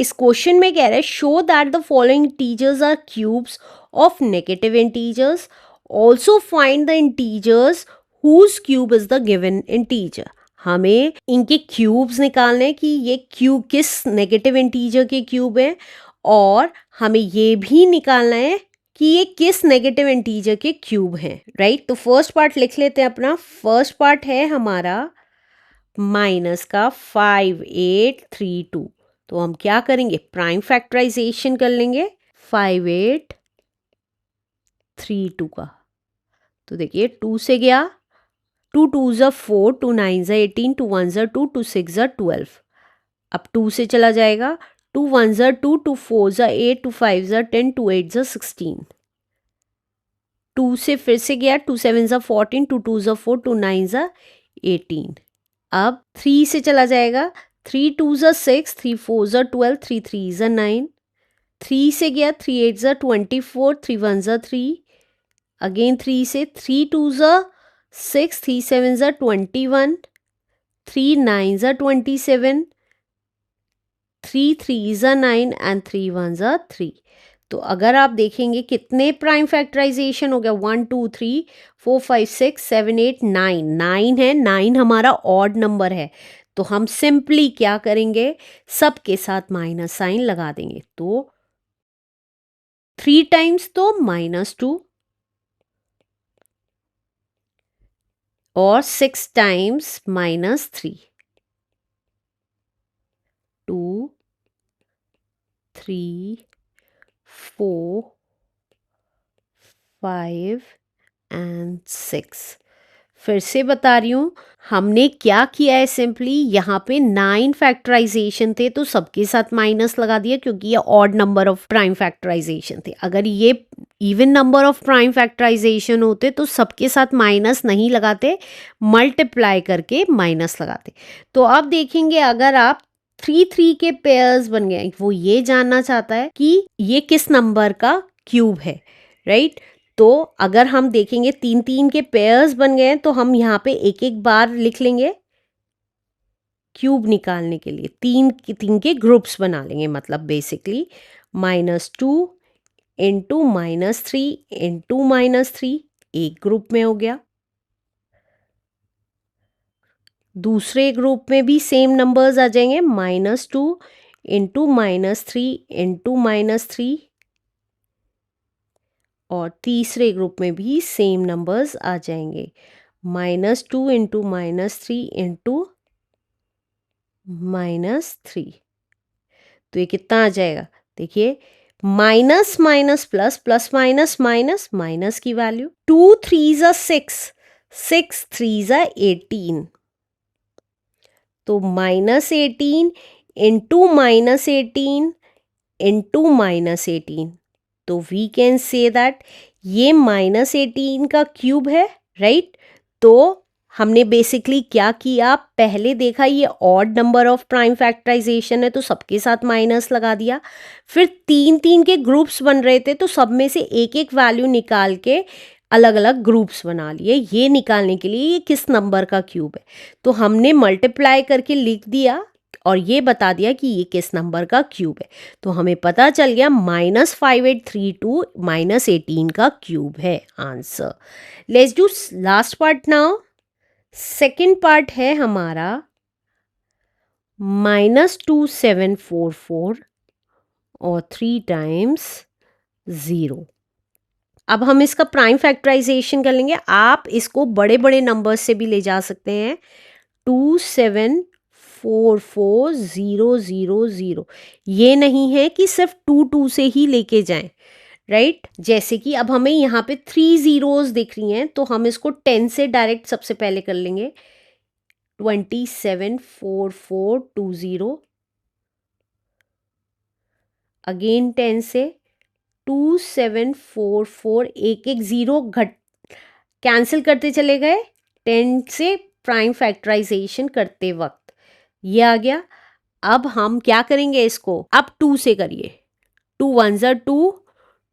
इस क्वेश्चन में कह रहा है show that the following integers are cubes of negative integers, also find the integers whose cube is the given integer. हमें इनके क्यूब्स निकालने हैं कि ये क्यूब किस नेगेटिव इंटीजर के क्यूब हैं, और हमें ये भी निकालना है कि ये किस नेगेटिव इंटीजर के क्यूब हैं, राइट। तो फर्स्ट पार्ट लिख लेते हैं अपना। फर्स्ट पार्ट है हमारा माइनस का 5832। तो हम क्या करेंगे, प्राइम फैक्टराइजेशन कर लेंगे 5832 का। तो देखिए 2 से गया, 2 2 ज़ा 4, 2 9 ज़ा 18, 2 1 ज़ा 2, 2 6 ज़ा 12। अब 2 से चला जाएगा, 2 1 ज़ा 2, 2 4 ज़ा 8, 2 5 ज़ा 10, 2 8 ज़ा 16। 2 से फिर से गया, 2 7 ज़ा 14, 2 2 ज़ा 4, 2 9 ज़ा 18। अब 3 से चला जाएगा, 3 2 ज़ा 6, 3 4 ज़ा 12, 3 3 ज़ा 9। 3 से गया, 3 8 ज़ा 24, 3 1 ज़ा 3। अगेन 3 से, 3 2 ज़ा 6, 3 7 ज़ा 21, 3 9 ज़ा 27, 3 3 ज़ा 9 एंड 3 1 ज़ा 3। तो अगर आप देखेंगे कितने प्राइम फैक्टराइजेशन हो गया, 1 2 3 4 5 6 7 8 9, 9 है, 9 हमारा ऑड नंबर है। तो हम सिंपली क्या करेंगे, सबके साथ माइनस साइन लगा देंगे। तो 3 टाइम्स तो -2 और 6 टाइम्स -3, 2 3 4 5 एंड 6। फिर से बता रही हूँ, हमने क्या किया है, सिंपली यहाँ पे 9 फैक्टराइजेशन थे तो सबके साथ माइनस लगा दिया, क्योंकि ये odd number of prime factorisation थे। अगर ये even number of prime factorisation होते तो सबके साथ माइनस नहीं लगाते, मल्टीप्लाई करके माइनस लगाते। तो अब देखेंगे, अगर आप 3 3 के पेयर्स बन गए, वो ये जानना चाहता है कि ये किस नंबर का क्यूब है, राइट। तो अगर हम देखेंगे 3 3 के पेयर्स बन गए, तो हम यहाँ पे एक एक बार लिख लेंगे क्यूब निकालने के लिए, 3 के ग्रुप्स बना लेंगे। मतलब बेसिकली -2 इंटू -3 इंटू -3 एक ग्रुप में हो गया, दूसरे ग्रुप में भी सेम नंबर्स आ जाएंगे, -2 इंटू -3 इंटू -3, और तीसरे ग्रुप में भी सेम नंबर्स आ जाएंगे, -2 इंटू -3 इंटू -3। तो ये कितना आ जाएगा, देखिए minus minus plus, plus minus minus, minus की वैल्यू 2 3 ज़ा 6, 6 3 ज़ा 18। तो -18 इंटू -18 इंटू -18। तो वी कैन से दैट ये -18 का क्यूब है, राइट। तो हमने बेसिकली क्या किया, पहले देखा ये odd number of prime factorisation है तो सबके साथ माइनस लगा दिया। फिर 3 3 के ग्रुप्स बन रहे थे तो सब में से एक एक वैल्यू निकाल के अलग अलग ग्रुप्स बना लिए, ये निकालने के लिए ये किस नंबर का क्यूब है। तो हमने मल्टीप्लाई करके लिख दिया और ये बता दिया कि ये किस नंबर का क्यूब है। तो हमें पता चल गया -5832 -18 का क्यूब है answer. Let's do last part now. Second part है हमारा -2744 और 3 टाइम्स 0। अब हम इसका प्राइम फैक्टराइजेशन कर लेंगे। आप इसको बड़े बड़े नंबर्स से भी ले जा सकते हैं, 2744000। ये नहीं है कि सिर्फ 2 2 से ही लेके जाएं, राइट। जैसे कि अब हमें यहाँ पे 3 ज़ीरोज़ दिख रही हैं तो हम इसको 10 से डायरेक्ट सबसे पहले कर लेंगे, 274420। अगेन 10 से 2744, एक एक ज़ीरो घट कैंसिल करते चले गए 10 से प्राइम फैक्टराइजेशन करते वक्त, ये आ गया। अब हम क्या करेंगे इसको, अब 2 से करिए, 2 1 ज़ा 2,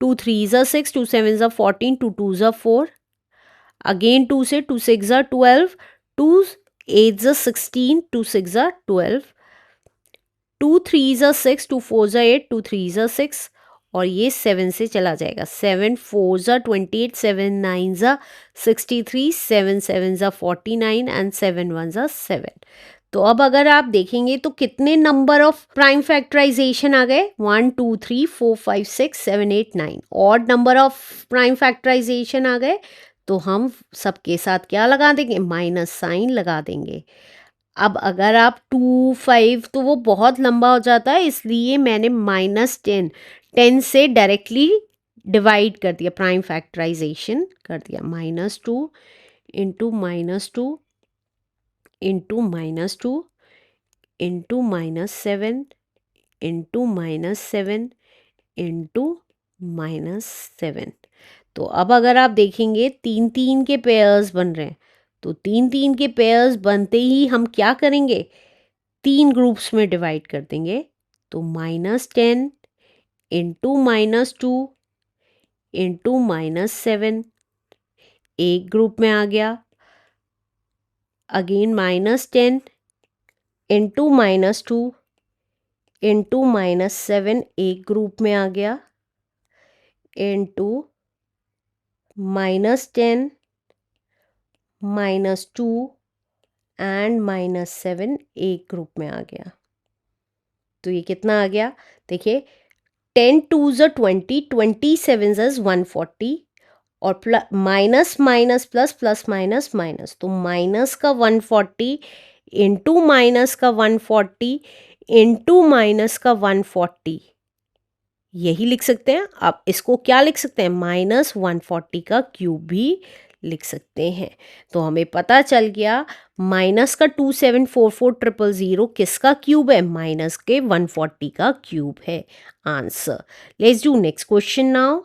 2 3 ज़ा 6, 2 7 ज़ा 14, 2 2 ज़ा 4। अगेन 2 से, 2 6 ज़ा 12, 2 8 ज़ा 16, 2 6 ज़ा 12, 2 3 ज़ा 6, 2 4 ज़ा 8, 2 3 ज़ा 6 और ये 7 से चला जाएगा। 7 4 ज़ा 28, 7 9 ज़ा 63, 7 7 ज़ा 49 एंड 7 1 ज़ा 7। तो अब अगर आप देखेंगे तो कितने नंबर ऑफ प्राइम फैक्टराइजेशन आ गए? 1 2 3 4 5 6 7 8 9 odd number of prime factorisation आ गए। तो हम सबके साथ क्या लगा देंगे? माइनस साइन लगा देंगे। अब अगर आप 2 5 तो वो बहुत लंबा हो जाता है, इसलिए मैंने -10 10 से डायरेक्टली डिवाइड कर दिया, प्राइम फैक्टराइजेशन कर दिया। -2 into -2 into -2 into -7 into -7 into -7। तो अब अगर आप देखेंगे 3 3 के पेयर्स बन रहे हैं, तो 3 3 के पेयर्स बनते ही हम क्या करेंगे? 3 ग्रुप्स में डिवाइड कर देंगे। तो -10 इंटू -2 इंटू -7 एक ग्रुप में आ गया। अगेन -10 इंटू -2 इंटू -7 एक ग्रुप में आ गया। इंटू -10 -2 एंड -7 एक ग्रुप में आ गया। तो ये कितना आ गया? देखिए 10 2 ज़ा 20, 27 ज़ा 140 और minus minus plus plus minus minus, तो माइनस का 140 इंटू माइनस का 140 इंटू माइनस का 140 यही लिख सकते हैं। आप इसको क्या लिख सकते हैं? -140 का क्यूब भी लिख सकते हैं। तो हमें पता चल गया माइनस का 2744000 किसका क्यूब है? माइनस के 140 का क्यूब है answer. Let's do next question now.